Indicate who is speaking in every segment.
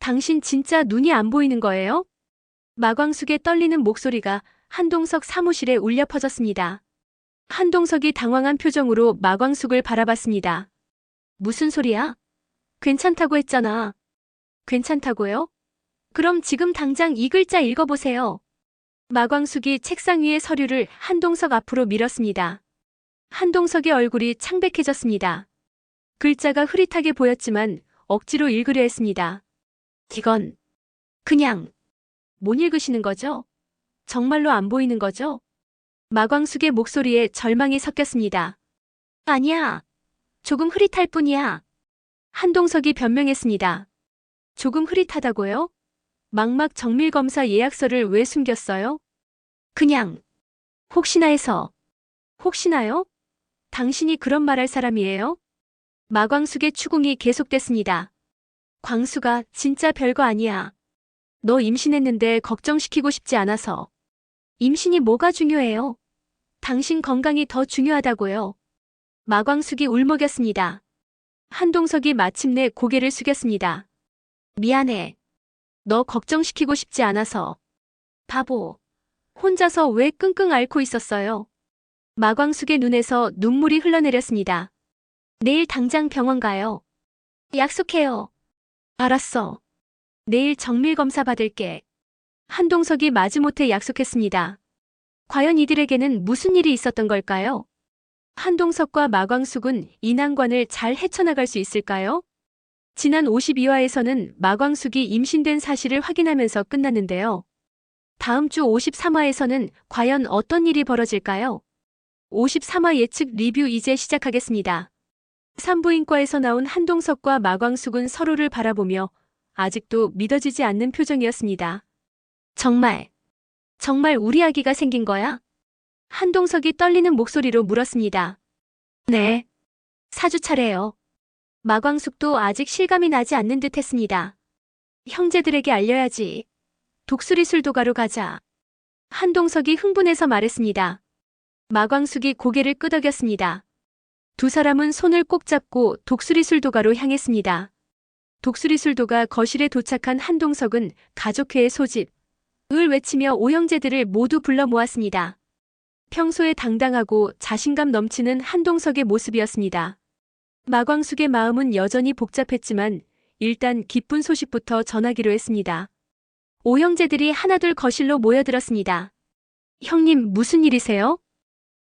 Speaker 1: 당신 진짜 눈이 안 보이는 거예요? 마광숙의 떨리는 목소리가 한동석 사무실에 울려 퍼졌습니다. 한동석이 당황한 표정으로 마광숙을 바라봤습니다. 무슨 소리야? 괜찮다고 했잖아. 괜찮다고요? 그럼 지금 당장 이 글자 읽어보세요. 마광숙이 책상 위의 서류를 한동석 앞으로 밀었습니다. 한동석의 얼굴이 창백해졌습니다. 글자가 흐릿하게 보였지만 억지로 읽으려 했습니다. 이건 그냥 못 읽으시는 거죠? 정말로 안 보이는 거죠? 마광숙의 목소리에 절망이 섞였습니다. 아니야. 조금 흐릿할 뿐이야. 한동석이 변명했습니다. 조금 흐릿하다고요? 망막 정밀검사 예약서를 왜 숨겼어요? 그냥 혹시나 해서. 혹시나요? 당신이 그런 말할 사람이에요? 마광숙의 추궁이 계속됐습니다. 광수가 진짜 별거 아니야. 너 임신했는데 걱정시키고 싶지 않아서. 임신이 뭐가 중요해요? 당신 건강이 더 중요하다고요. 마광숙이 울먹였습니다. 한동석이 마침내 고개를 숙였습니다. 미안해. 너 걱정시키고 싶지 않아서. 바보. 혼자서 왜 끙끙 앓고 있었어요? 마광숙의 눈에서 눈물이 흘러내렸습니다. 내일 당장 병원 가요. 약속해요. 알았어. 내일 정밀검사 받을게. 한동석이 마지못해 약속했습니다. 과연 이들에게는 무슨 일이 있었던 걸까요? 한동석과 마광숙은 이 난관을 잘 헤쳐나갈 수 있을까요? 지난 52화에서는 마광숙이 임신된 사실을 확인하면서 끝났는데요. 다음 주 53화에서는 과연 어떤 일이 벌어질까요? 53화 예측 리뷰 이제 시작하겠습니다. 산부인과에서 나온 한동석과 마광숙은 서로를 바라보며 아직도 믿어지지 않는 표정이었습니다. 정말 우리 아기가 생긴 거야? 한동석이 떨리는 목소리로 물었습니다. 네. 4주 차례요. 마광숙도 아직 실감이 나지 않는 듯 했습니다. 형제들에게 알려야지. 독수리 술도가로 가자. 한동석이 흥분해서 말했습니다. 마광숙이 고개를 끄덕였습니다. 두 사람은 손을 꼭 잡고 독수리 술도가로 향했습니다. 독수리 술도가 거실에 도착한 한동석은 가족회의 소집, 을 외치며 오형제들을 모두 불러 모았습니다. 평소에 당당하고 자신감 넘치는 한동석의 모습이었습니다. 마광숙의 마음은 여전히 복잡했지만 일단 기쁜 소식부터 전하기로 했습니다. 오형제들이 하나둘 거실로 모여들었습니다. 형님 무슨 일이세요?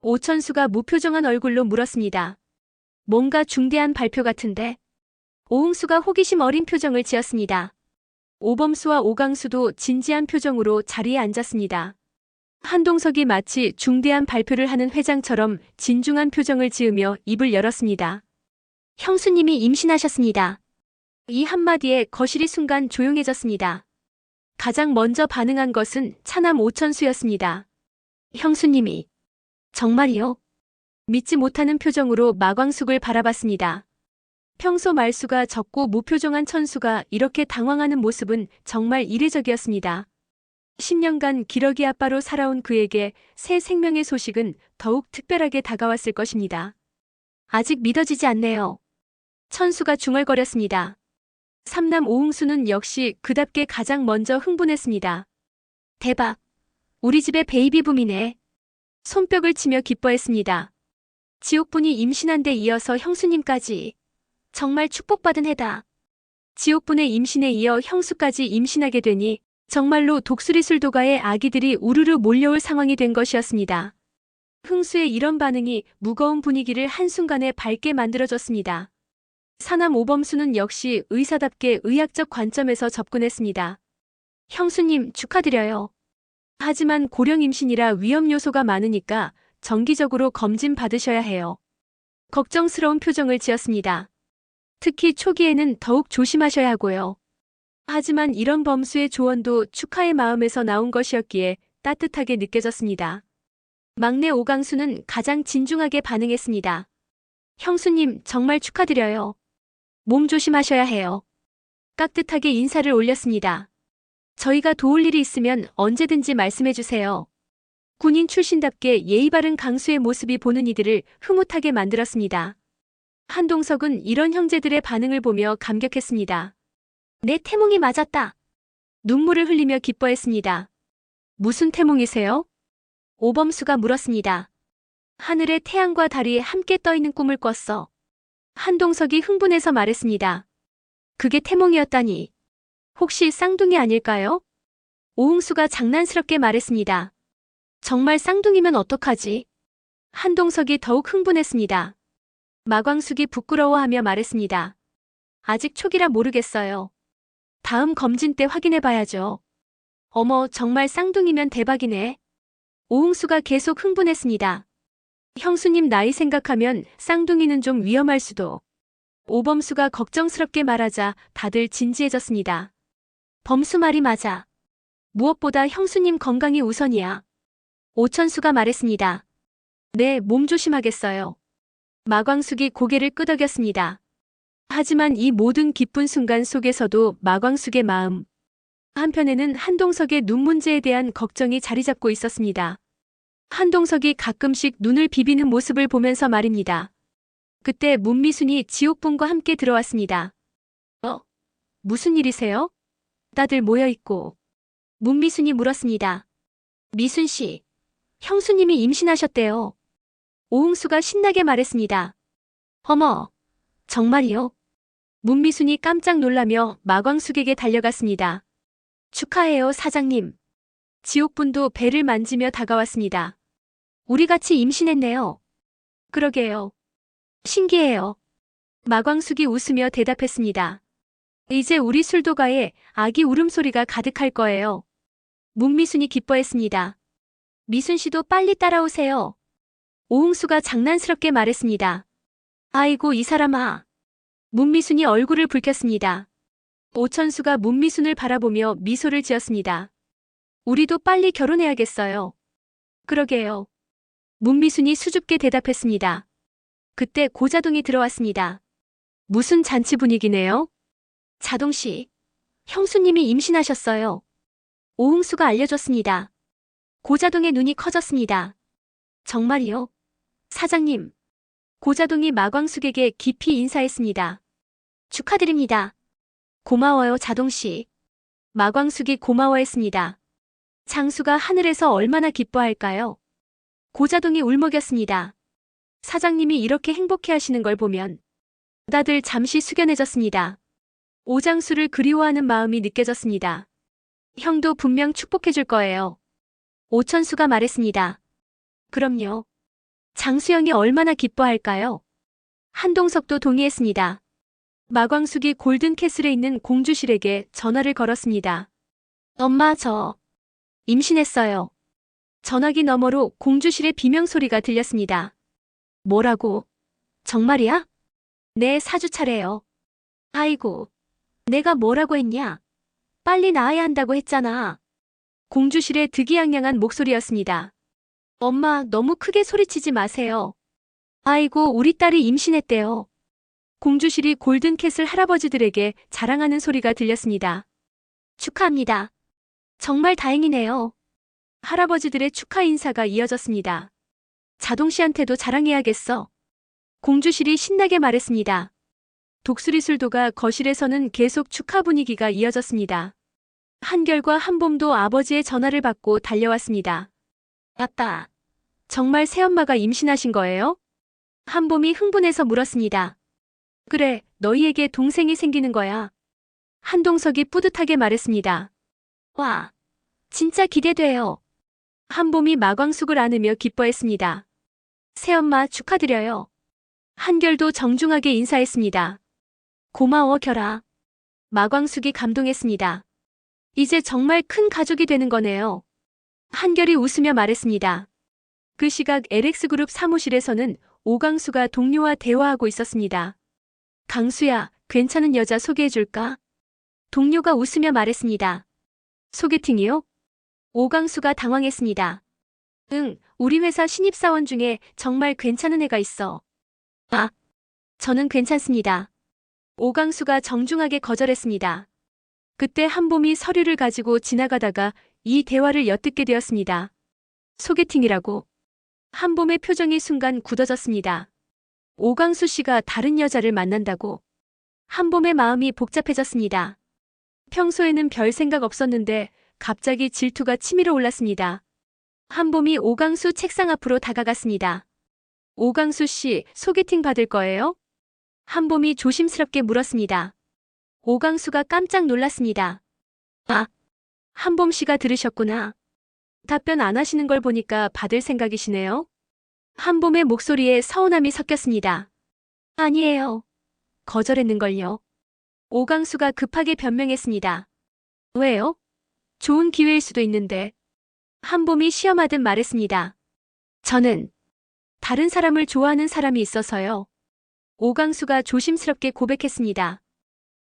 Speaker 1: 오천수가 무표정한 얼굴로 물었습니다. 뭔가 중대한 발표 같은데? 오흥수가 호기심 어린 표정을 지었습니다. 오범수와 오강수도 진지한 표정으로 자리에 앉았습니다. 한동석이 마치 중대한 발표를 하는 회장처럼 진중한 표정을 지으며 입을 열었습니다. 형수님이 임신하셨습니다. 이 한마디에 거실이 순간 조용해졌습니다. 가장 먼저 반응한 것은 차남 오천수였습니다. 형수님이 정말이요? 믿지 못하는 표정으로 마광숙을 바라봤습니다. 평소 말수가 적고 무표정한 천수가 이렇게 당황하는 모습은 정말 이례적이었습니다. 10년간 기러기 아빠로 살아온 그에게 새 생명의 소식은 더욱 특별하게 다가왔을 것입니다. 아직 믿어지지 않네요. 천수가 중얼거렸습니다. 삼남 오흥수는 역시 그답게 가장 먼저 흥분했습니다. 대박! 우리 집의 베이비붐이네. 손뼉을 치며 기뻐했습니다. 지옥분이 임신한 데 이어서 형수님까지. 정말 축복받은 해다. 지옥분의 임신에 이어 형수까지 임신하게 되니 정말로 독수리 술도가의 아기들이 우르르 몰려올 상황이 된 것이었습니다. 흥수의 이런 반응이 무거운 분위기를 한순간에 밝게 만들어줬습니다. 사남 오범수는 역시 의사답게 의학적 관점에서 접근했습니다. 형수님 축하드려요. 하지만 고령 임신이라 위험 요소가 많으니까 정기적으로 검진 받으셔야 해요. 걱정스러운 표정을 지었습니다. 특히 초기에는 더욱 조심하셔야 하고요. 하지만 이런 범수의 조언도 축하의 마음에서 나온 것이었기에 따뜻하게 느껴졌습니다. 막내 오강수는 가장 진중하게 반응했습니다. 형수님 정말 축하드려요. 몸 조심하셔야 해요. 깍듯하게 인사를 올렸습니다. 저희가 도울 일이 있으면 언제든지 말씀해주세요. 군인 출신답게 예의 바른 강수의 모습이 보는 이들을 흐뭇하게 만들었습니다. 한동석은 이런 형제들의 반응을 보며 감격했습니다. 내 태몽이 맞았다. 눈물을 흘리며 기뻐했습니다. 무슨 태몽이세요? 오범수가 물었습니다. 하늘에 태양과 달이 함께 떠있는 꿈을 꿨어. 한동석이 흥분해서 말했습니다. 그게 태몽이었다니. 혹시 쌍둥이 아닐까요? 오흥수가 장난스럽게 말했습니다. 정말 쌍둥이면 어떡하지? 한동석이 더욱 흥분했습니다. 마광숙이 부끄러워하며 말했습니다. 아직 초기라 모르겠어요. 다음 검진 때 확인해봐야죠. 어머, 정말 쌍둥이면 대박이네. 오흥수가 계속 흥분했습니다. 형수님 나이 생각하면 쌍둥이는 좀 위험할 수도. 오범수가 걱정스럽게 말하자 다들 진지해졌습니다. 범수 말이 맞아. 무엇보다 형수님 건강이 우선이야. 오천수가 말했습니다. 네, 몸 조심하겠어요. 마광숙이 고개를 끄덕였습니다. 하지만 이 모든 기쁜 순간 속에서도 마광숙의 마음, 한편에는 한동석의 눈 문제에 대한 걱정이 자리 잡고 있었습니다. 한동석이 가끔씩 눈을 비비는 모습을 보면서 말입니다. 그때 문미순이 지옥분과 함께 들어왔습니다. 무슨 일이세요? 다들 모여있고. 문미순이 물었습니다. 미순씨, 형수님이 임신하셨대요. 오흥수가 신나게 말했습니다. 어머, 정말이요? 문미순이 깜짝 놀라며 마광숙에게 달려갔습니다. 축하해요, 사장님. 지옥분도 배를 만지며 다가왔습니다. 우리 같이 임신했네요. 그러게요. 신기해요. 마광숙이 웃으며 대답했습니다. 이제 우리 술도가에 아기 울음소리가 가득할 거예요. 문미순이 기뻐했습니다. 미순씨도 빨리 따라오세요. 오흥수가 장난스럽게 말했습니다. 아이고 이 사람아. 문미순이 얼굴을 붉혔습니다. 오천수가 문미순을 바라보며 미소를 지었습니다. 우리도 빨리 결혼해야겠어요. 그러게요. 문미순이 수줍게 대답했습니다. 그때 고자동이 들어왔습니다. 무슨 잔치 분위기네요? 자동씨, 형수님이 임신하셨어요. 오흥수가 알려줬습니다. 고자동의 눈이 커졌습니다. 정말이요? 사장님. 고자동이 마광숙에게 깊이 인사했습니다. 축하드립니다. 고마워요, 자동씨. 마광숙이 고마워했습니다. 장수가 하늘에서 얼마나 기뻐할까요? 고자동이 울먹였습니다. 사장님이 이렇게 행복해하시는 걸 보면 다들 잠시 숙연해졌습니다. 오장수를 그리워하는 마음이 느껴졌습니다. 형도 분명 축복해줄 거예요. 오천수가 말했습니다. 그럼요. 장수형이 얼마나 기뻐할까요? 한동석도 동의했습니다. 마광숙이 골든캐슬에 있는 공주실에게 전화를 걸었습니다. 엄마, 저 임신했어요. 전화기 너머로 공주실의 비명소리가 들렸습니다. 뭐라고? 정말이야? 네, 4주 차래요. 아이고, 내가 뭐라고 했냐? 빨리 낳아야 한다고 했잖아. 공주실의 득이양양한 목소리였습니다. 엄마, 너무 크게 소리치지 마세요. 아이고, 우리 딸이 임신했대요. 공주실이 골든캐슬 할아버지들에게 자랑하는 소리가 들렸습니다. 축하합니다. 정말 다행이네요. 할아버지들의 축하 인사가 이어졌습니다. 자동씨한테도 자랑해야겠어. 공주실이 신나게 말했습니다. 독수리술도가 거실에서는 계속 축하 분위기가 이어졌습니다. 한결과 한봄도 아버지의 전화를 받고 달려왔습니다. 아빠, 정말 새엄마가 임신하신 거예요? 한봄이 흥분해서 물었습니다. 그래, 너희에게 동생이 생기는 거야. 한동석이 뿌듯하게 말했습니다. 와, 진짜 기대돼요. 한봄이 마광숙을 안으며 기뻐했습니다. 새엄마 축하드려요. 한결도 정중하게 인사했습니다. 고마워, 결아. 마광숙이 감동했습니다. 이제 정말 큰 가족이 되는 거네요. 한결이 웃으며 말했습니다. 그 시각 LX그룹 사무실에서는 오강수가 동료와 대화하고 있었습니다. 강수야, 괜찮은 여자 소개해줄까? 동료가 웃으며 말했습니다. 소개팅이요? 오강수가 당황했습니다. 응, 우리 회사 신입사원 중에 정말 괜찮은 애가 있어. 아, 저는 괜찮습니다. 오강수가 정중하게 거절했습니다. 그때 한봄이 서류를 가지고 지나가다가 이 대화를 엿듣게 되었습니다. 소개팅이라고. 한봄의 표정이 순간 굳어졌습니다. 오강수 씨가 다른 여자를 만난다고. 한봄의 마음이 복잡해졌습니다. 평소에는 별 생각 없었는데 갑자기 질투가 치밀어 올랐습니다. 한봄이 오강수 책상 앞으로 다가갔습니다. 오강수 씨, 소개팅 받을 거예요? 한봄이 조심스럽게 물었습니다. 오강수가 깜짝 놀랐습니다. 아, 한봄 씨가 들으셨구나. 답변 안 하시는 걸 보니까 받을 생각이시네요. 한봄의 목소리에 서운함이 섞였습니다. 아니에요. 거절했는걸요. 오강수가 급하게 변명했습니다. 왜요? 좋은 기회일 수도 있는데. 한봄이 시험하듯 말했습니다. 저는 다른 사람을 좋아하는 사람이 있어서요. 오강수가 조심스럽게 고백했습니다.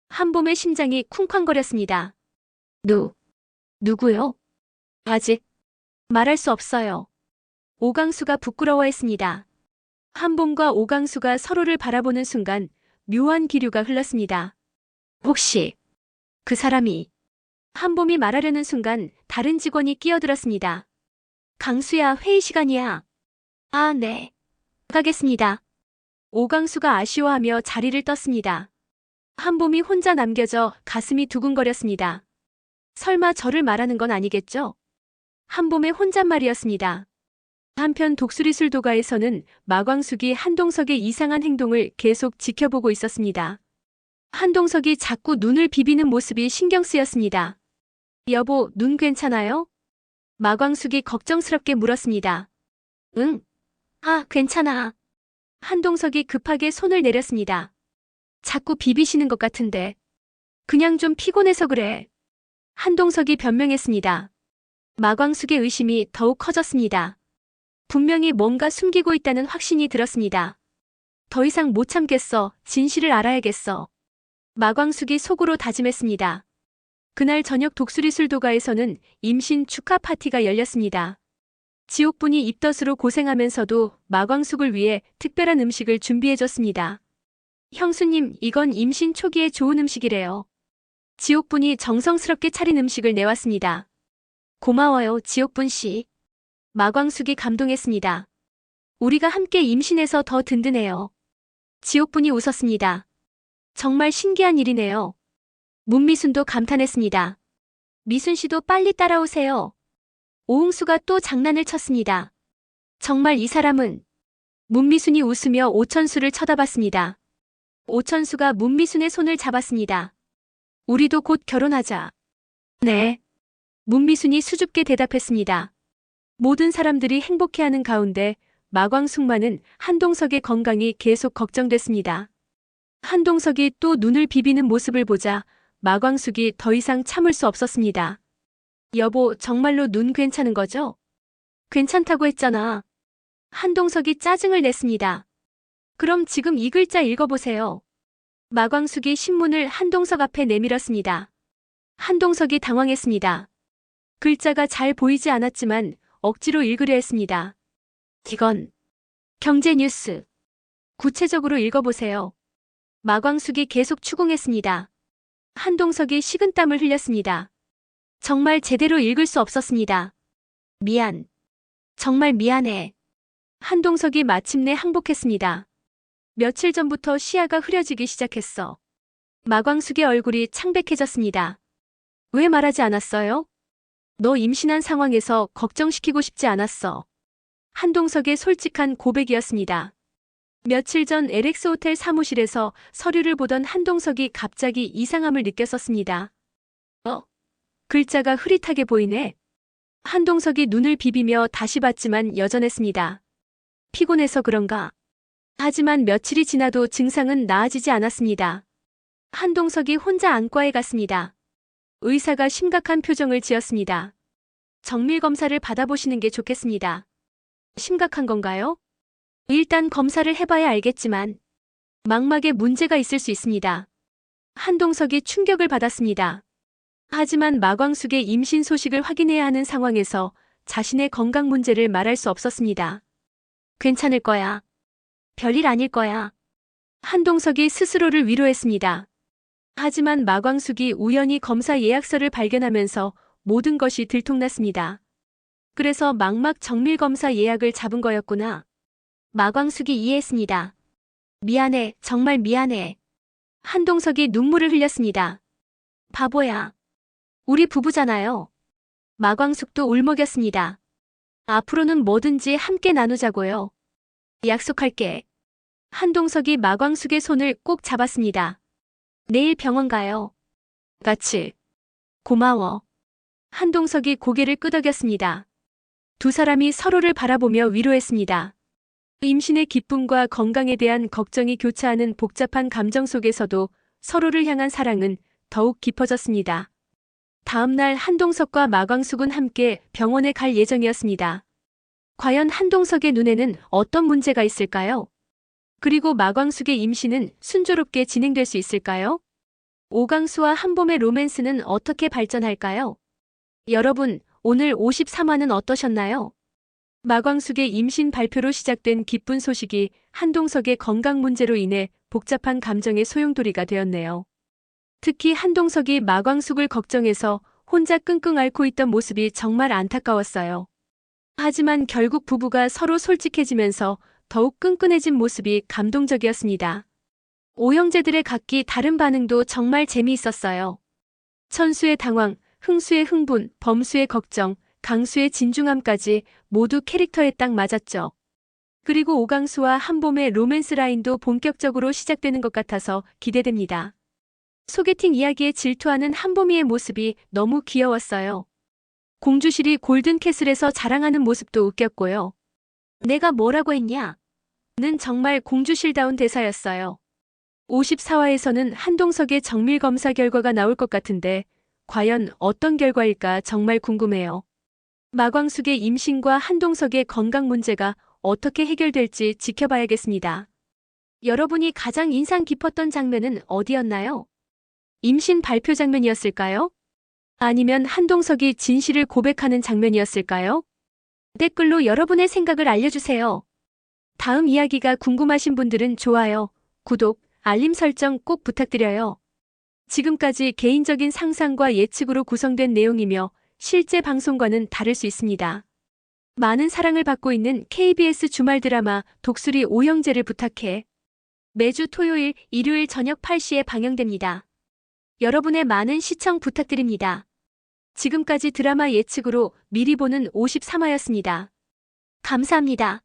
Speaker 1: 한봄의 심장이 쿵쾅거렸습니다. 누구요? 아직 말할 수 없어요. 오강수가 부끄러워했습니다. 한봄과 오강수가 서로를 바라보는 순간 묘한 기류가 흘렀습니다. 혹시 그 사람이 한봄이 말하려는 순간 다른 직원이 끼어들었습니다. 강수야, 회의 시간이야. 아, 네. 가겠습니다. 오강수가 아쉬워하며 자리를 떴습니다. 한봄이 혼자 남겨져 가슴이 두근거렸습니다. 설마 저를 말하는 건 아니겠죠? 한봄의 혼잣말이었습니다. 한편 독수리술도가에서는 마광숙이 한동석의 이상한 행동을 계속 지켜보고 있었습니다. 한동석이 자꾸 눈을 비비는 모습이 신경 쓰였습니다. 여보, 눈 괜찮아요? 마광숙이 걱정스럽게 물었습니다. 응. 아, 괜찮아. 한동석이 급하게 손을 내렸습니다. 자꾸 비비시는 것 같은데. 그냥 좀 피곤해서 그래. 한동석이 변명했습니다. 마광숙의 의심이 더욱 커졌습니다. 분명히 뭔가 숨기고 있다는 확신이 들었습니다. 더 이상 못 참겠어. 진실을 알아야겠어. 마광숙이 속으로 다짐했습니다. 그날 저녁 독수리술도가에서는 임신 축하 파티가 열렸습니다. 지옥분이 입덧으로 고생하면서도 마광숙을 위해 특별한 음식을 준비해줬습니다. 형수님, 이건 임신 초기에 좋은 음식이래요. 지옥분이 정성스럽게 차린 음식을 내왔습니다. 고마워요, 지옥분 씨. 마광숙이 감동했습니다. 우리가 함께 임신해서 더 든든해요. 지옥분이 웃었습니다. 정말 신기한 일이네요. 문미순도 감탄했습니다. 미순 씨도 빨리 따라오세요. 오흥수가 또 장난을 쳤습니다. 정말 이 사람은. 문미순이 웃으며 오천수를 쳐다봤습니다. 오천수가 문미순의 손을 잡았습니다. 우리도 곧 결혼하자. 네. 문미순이 수줍게 대답했습니다. 모든 사람들이 행복해하는 가운데 마광숙만은 한동석의 건강이 계속 걱정됐습니다. 한동석이 또 눈을 비비는 모습을 보자 마광숙이 더 이상 참을 수 없었습니다. 여보, 정말로 눈 괜찮은 거죠? 괜찮다고 했잖아. 한동석이 짜증을 냈습니다. 그럼 지금 이 글자 읽어보세요. 마광숙이 신문을 한동석 앞에 내밀었습니다. 한동석이 당황했습니다. 글자가 잘 보이지 않았지만 억지로 읽으려 했습니다. 이건 경제뉴스. 구체적으로 읽어보세요. 마광숙이 계속 추궁했습니다. 한동석이 식은땀을 흘렸습니다. 정말 제대로 읽을 수 없었습니다. 미안. 정말 미안해. 한동석이 마침내 항복했습니다. 며칠 전부터 시야가 흐려지기 시작했어. 마광숙의 얼굴이 창백해졌습니다. 왜 말하지 않았어요? 너 임신한 상황에서 걱정시키고 싶지 않았어. 한동석의 솔직한 고백이었습니다. 며칠 전 LX 호텔 사무실에서 서류를 보던 한동석이 갑자기 이상함을 느꼈었습니다. 글자가 흐릿하게 보이네. 한동석이 눈을 비비며 다시 봤지만 여전했습니다. 피곤해서 그런가? 하지만 며칠이 지나도 증상은 나아지지 않았습니다. 한동석이 혼자 안과에 갔습니다. 의사가 심각한 표정을 지었습니다. 정밀 검사를 받아보시는 게 좋겠습니다. 심각한 건가요? 일단 검사를 해봐야 알겠지만 망막에 문제가 있을 수 있습니다. 한동석이 충격을 받았습니다. 하지만 마광숙의 임신 소식을 확인해야 하는 상황에서 자신의 건강 문제를 말할 수 없었습니다. 괜찮을 거야. 별일 아닐 거야. 한동석이 스스로를 위로했습니다. 하지만 마광숙이 우연히 검사 예약서를 발견하면서 모든 것이 들통났습니다. 그래서 망막 정밀 검사 예약을 잡은 거였구나. 마광숙이 이해했습니다. 미안해, 정말 미안해. 한동석이 눈물을 흘렸습니다. 바보야. 우리 부부잖아요. 마광숙도 울먹였습니다. 앞으로는 뭐든지 함께 나누자고요. 약속할게. 한동석이 마광숙의 손을 꼭 잡았습니다. 내일 병원 가요. 같이. 고마워. 한동석이 고개를 끄덕였습니다. 두 사람이 서로를 바라보며 위로했습니다. 임신의 기쁨과 건강에 대한 걱정이 교차하는 복잡한 감정 속에서도 서로를 향한 사랑은 더욱 깊어졌습니다. 다음 날 한동석과 마광숙은 함께 병원에 갈 예정이었습니다. 과연 한동석의 눈에는 어떤 문제가 있을까요? 그리고 마광숙의 임신은 순조롭게 진행될 수 있을까요? 오강수와 한봄의 로맨스는 어떻게 발전할까요? 여러분, 오늘 53화는 어떠셨나요? 마광숙의 임신 발표로 시작된 기쁜 소식이 한동석의 건강 문제로 인해 복잡한 감정의 소용돌이가 되었네요. 특히 한동석이 마광숙을 걱정해서 혼자 끙끙 앓고 있던 모습이 정말 안타까웠어요. 하지만 결국 부부가 서로 솔직해지면서 더욱 끈끈해진 모습이 감동적이었습니다. 오형제들의 각기 다른 반응도 정말 재미있었어요. 천수의 당황, 흥수의 흥분, 범수의 걱정, 강수의 진중함까지 모두 캐릭터에 딱 맞았죠. 그리고 오강수와 한봄의 로맨스 라인도 본격적으로 시작되는 것 같아서 기대됩니다. 소개팅 이야기에 질투하는 한봄이의 모습이 너무 귀여웠어요. 공주실이 골든캐슬에서 자랑하는 모습도 웃겼고요. 내가 뭐라고 했냐? 는 정말 공주실다운 대사였어요. 54화에서는 한동석의 정밀검사 결과가 나올 것 같은데 과연 어떤 결과일까 정말 궁금해요. 마광숙의 임신과 한동석의 건강 문제가 어떻게 해결될지 지켜봐야겠습니다. 여러분이 가장 인상 깊었던 장면은 어디였나요? 임신 발표 장면이었을까요? 아니면 한동석이 진실을 고백하는 장면이었을까요? 댓글로 여러분의 생각을 알려주세요. 다음 이야기가 궁금하신 분들은 좋아요, 구독, 알림 설정 꼭 부탁드려요. 지금까지 개인적인 상상과 예측으로 구성된 내용이며 실제 방송과는 다를 수 있습니다. 많은 사랑을 받고 있는 KBS 주말 드라마 독수리 오형제를 부탁해. 매주 토요일, 일요일 저녁 8시에 방영됩니다. 여러분의 많은 시청 부탁드립니다. 지금까지 드라마 예측으로 미리 보는 53화였습니다. 감사합니다.